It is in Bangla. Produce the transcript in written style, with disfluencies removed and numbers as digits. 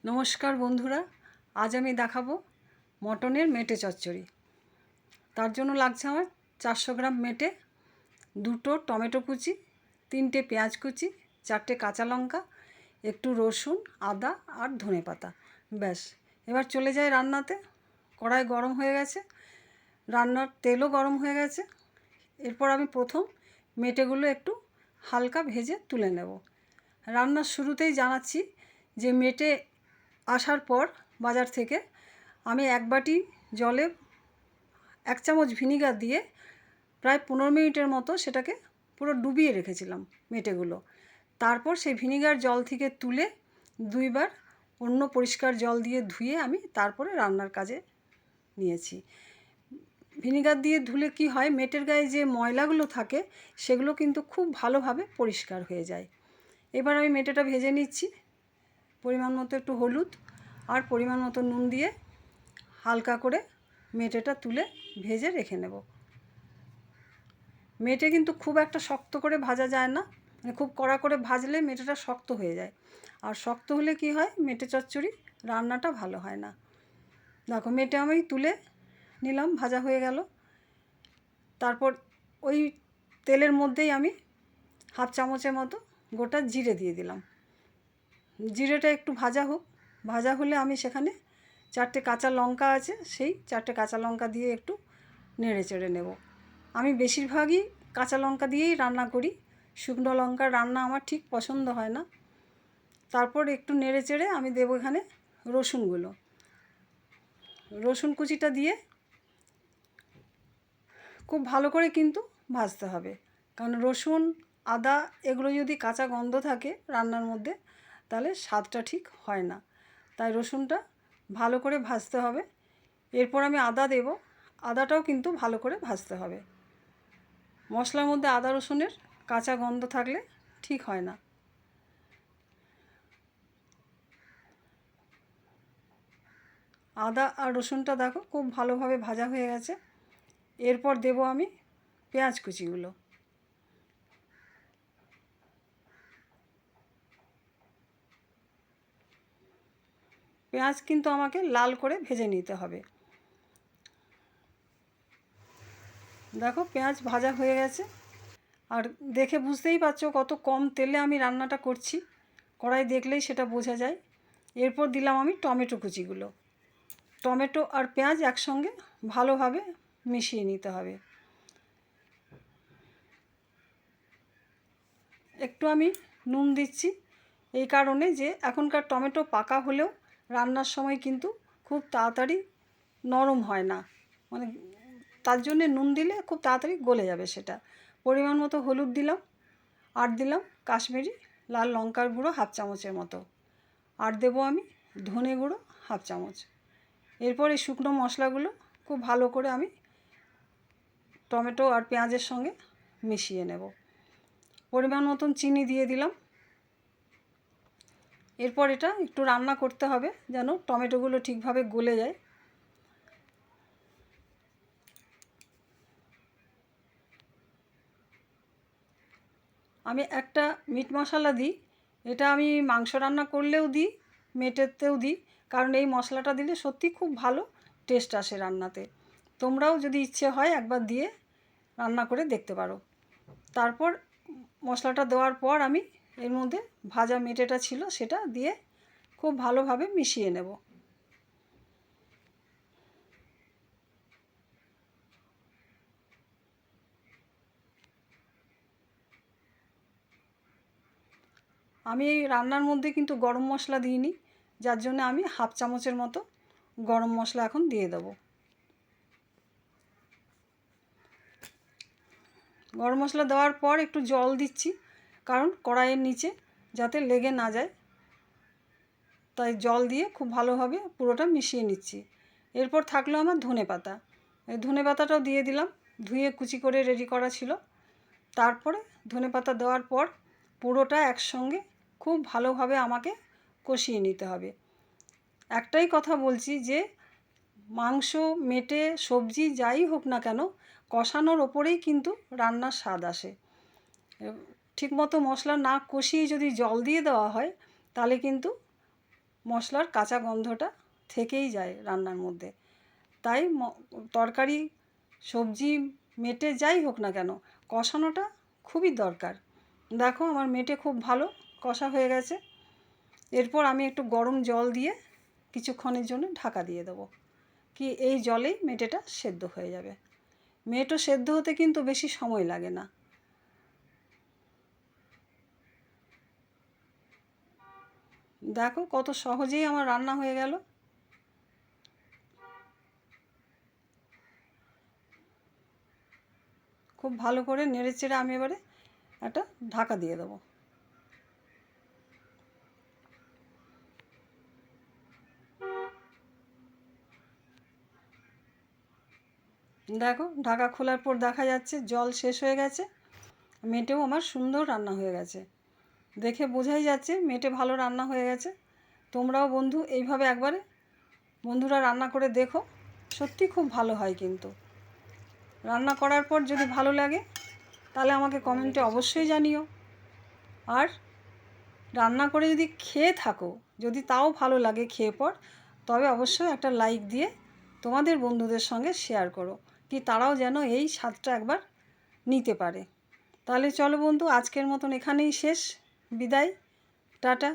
নমস্কার বন্ধুরা, আজ আমি দেখাবো মটনের মেটে চচ্চড়ি। তার জন্য লাগছে আমার 400 গ্রাম মেটে, 2টো টমেটো কুচি, 3টে পেঁয়াজ কুচি, 4টে কাঁচা লঙ্কা, একটু রসুন, আদা আর ধনেপাতা। ব্যাস, এবার চলে যাই রান্নাতে। কড়াই গরম হয়ে গেছে, রান্নার তেলও গরম হয়ে গেছে। এরপর আমি প্রথম মেটেগুলো একটু হালকা ভেজে তুলে নেব। রান্নার শুরুতেই জানাচ্ছি যে মেটে আসার পর বাজার থেকে আমি 1 বাটি জলে 1 চামচ ভিনিগার দিয়ে প্রায় 15 মিনিটের মতো সেটাকে পুরো ডুবিয়ে রেখেছিলাম মেটেগুলো। তারপর সেই ভিনিগার জল থেকে তুলে 2 বার অন্য পরিষ্কার জল দিয়ে ধুয়ে আমি তারপরে রান্নার কাজে নিয়েছি। ভিনিগার দিয়ে ধুলে কি হয়, মেটের গায়ে যে ময়লাগুলো থাকে সেগুলো কিন্তু খুব ভালোভাবে পরিষ্কার হয়ে যায়। এবার আমি মেটেটা ভেজে নিচ্ছি। পরিমাণ মতো একটু হলুদ আর পরিমাণ মতো নুন দিয়ে হালকা করে মেটেটা তুলে ভেজে রেখে নেব। মেটে কিন্তু খুব একটা শক্ত করে ভাজা যায় না, মানে খুব কড়া করে ভাজলে মেটেটা শক্ত হয়ে যায়, আর শক্ত হলে কি হয়, মেটে চচ্চড়ি রান্নাটা ভালো হয় না। দেখো, মেটে আমি তুলে নিলাম, ভাজা হয়ে গেল। তারপর ওই তেলের মধ্যেই আমি 1/2 চামচের মতো গোটা জিরে দিয়ে দিলাম। জিরেটা একটু ভাজা হোক, ভাজা হলে আমি সেখানে 4টে কাঁচা লঙ্কা আছে, সেই 4টে কাঁচা লঙ্কা দিয়ে একটু নেড়ে চেড়ে নেব। আমি বেশিরভাগই কাঁচা লঙ্কা দিয়েই রান্না করি, শুকনো লঙ্কার রান্না আমার ঠিক পছন্দ হয় না। তারপর একটু নেড়ে চেড়ে আমি দেবো এখানে রসুনগুলো। রসুন কুচিটা দিয়ে খুব ভালো করে কিন্তু ভাজতে হবে, কারণ রসুন, আদা এগুলো যদি কাঁচা গন্ধ থাকে রান্নার মধ্যে তাহলে স্বাদটা ঠিক হয় না। তাই রসুনটা ভালো করে ভাজতে হবে। এরপর আমি আদা দেব, আদাটাও কিন্তু ভালো করে ভাজতে হবে। মশলার মধ্যে আদা রসুনের কাঁচা গন্ধ থাকলে ঠিক হয় না। আদা আর রসুনটা দেখো খুব ভালোভাবে ভাজা হয়ে গেছে। এরপর দেব আমি পেঁয়াজ কুচিগুলো। পেঁয়াজ কিন্তু আমাকে লাল করে ভেজে নিতে হবে। দেখো, পেঁয়াজ ভাজা হয়ে গেছে, আর দেখে বুঝতেই পারছো কত কম তেলে আমি রান্নাটা করছি, কড়াই দেখলেই সেটা বোঝা যায়। এরপর দিলাম আমি টমেটো কুচিগুলো। টমেটো আর পেঁয়াজ একসঙ্গে ভালোভাবে মিশিয়ে নিতে হবে। একটু আমি নুন দিচ্ছি এই কারণে যে এখনকার টমেটো পাকা হলেও রান্নার সময় কিন্তু খুব তাড়াতাড়ি নরম হয় না, মানে তার জন্যে নুন দিলে খুব তাড়াতাড়ি গলে যাবে সেটা। পরিমাণ মতো হলুদ দিলাম, আর দিলাম কাশ্মীরি লাল লঙ্কার গুঁড়ো 1/2 চামচের মতো, আর দেবো আমি ধনে গুঁড়ো 1/2 চামচ। এরপর এই শুকনো মশলাগুলো খুব ভালো করে আমি টমেটো আর পেঁয়াজের সঙ্গে মিশিয়ে নেব। পরিমাণ মতন চিনি দিয়ে দিলাম। এরপর এটা একটু রান্না করতে হবে যেন টমেটোগুলো ঠিকভাবে গলে যায়। আমি একটা মিট মশলা দিই, এটা আমি মাংস রান্না করলেও দিই, মেটেতেও দিই, কারণ এই মশলাটা দিলে সত্যি খুব ভালো টেস্ট আসে রান্নাতে। তোমরাও যদি ইচ্ছে হয় একবার দিয়ে রান্না করে দেখতে পারো। তারপর মশলাটা দেওয়ার পর আমি এর মধ্যে ভাজা মেটেটা ছিল সেটা দিয়ে খুব ভালোভাবে মিশিয়ে নেব। আমি এই রান্নার মধ্যে কিন্তু গরম মশলা দিইনি, যার জন্য আমি 1/2 চামচের মতো গরম মশলা এখন দিয়ে দেবো। গরম মশলা দেওয়ার পর একটু জল দিচ্ছি, কারণ কড়াইয়ের নিচে যাতে লেগে না যায়, তাই জল দিয়ে খুব ভালোভাবে পুরোটা মিশিয়ে নিচ্ছি। এরপর থাকলো আমার ধনেপাতা, এই ধনেপাতাটাও দিয়ে দিলাম, ধুয়ে কুচি করে রেডি করা ছিল। তারপরে ধনেপাতা দেওয়ার পর পুরোটা একসঙ্গে খুব ভালোভাবে আমাকে কষিয়ে নিতে হবে। একটাই কথা বলছি যে মাংস, মেটে, সবজি যাই হোক না কেন, কষানোর ওপরেই কিন্তু রান্নার স্বাদ আসে। ঠিকমতো মশলা না কষিয়ে যদি জল দিয়ে দেওয়া হয় তাহলে কিন্তু মশলার কাঁচা গন্ধটা থেকেই যায় রান্নার মধ্যে। তাই তরকারি, সবজি, মেটে যাই হোক না কেন, কষানোটা খুবই দরকার। দেখো আমার মেটে খুব ভালো কষা হয়ে গেছে। এরপর আমি একটু গরম জল দিয়ে কিছুক্ষণের জন্য ঢাকা দিয়ে দেবো, কি এই জলেই মেটেটা সেদ্ধ হয়ে যাবে। মেটও সেদ্ধ হতে কিন্তু বেশি সময় লাগে না। দেখো কত সহজেই আমার রান্না হয়ে গেল। খুব ভালো করে নেড়েচেড়ে আমি এবারে একটা ঢাকা দিয়ে দেবো। দেখো ঢাকা খোলার পর দেখা যাচ্ছে জল শেষ হয়ে গেছে, মেটেও আমার সুন্দর রান্না হয়ে গেছে। দেখে বোঝাই যাচ্ছে মেটে ভালো রান্না হয়ে গেছে। তোমরাও বন্ধু এইভাবে একবারে বন্ধুরা রান্না করে দেখো, সত্যি খুব ভালো হয়। কিন্তু রান্না করার পর যদি ভালো লাগে তাহলে আমাকে কমেন্টে অবশ্যই জানিও। আর রান্না করে যদি খেয়ে থাকো, যদি তাও ভালো লাগে খেয়ে পর, তবে অবশ্যই একটা লাইক দিয়ে তোমাদের বন্ধুদের সঙ্গে শেয়ার করো, কি তারাও যেন এই স্বাদটা একবার নিতে পারে। তাহলে চলো বন্ধু, আজকের মতন এখানেই শেষ। বিদায়, টাটা।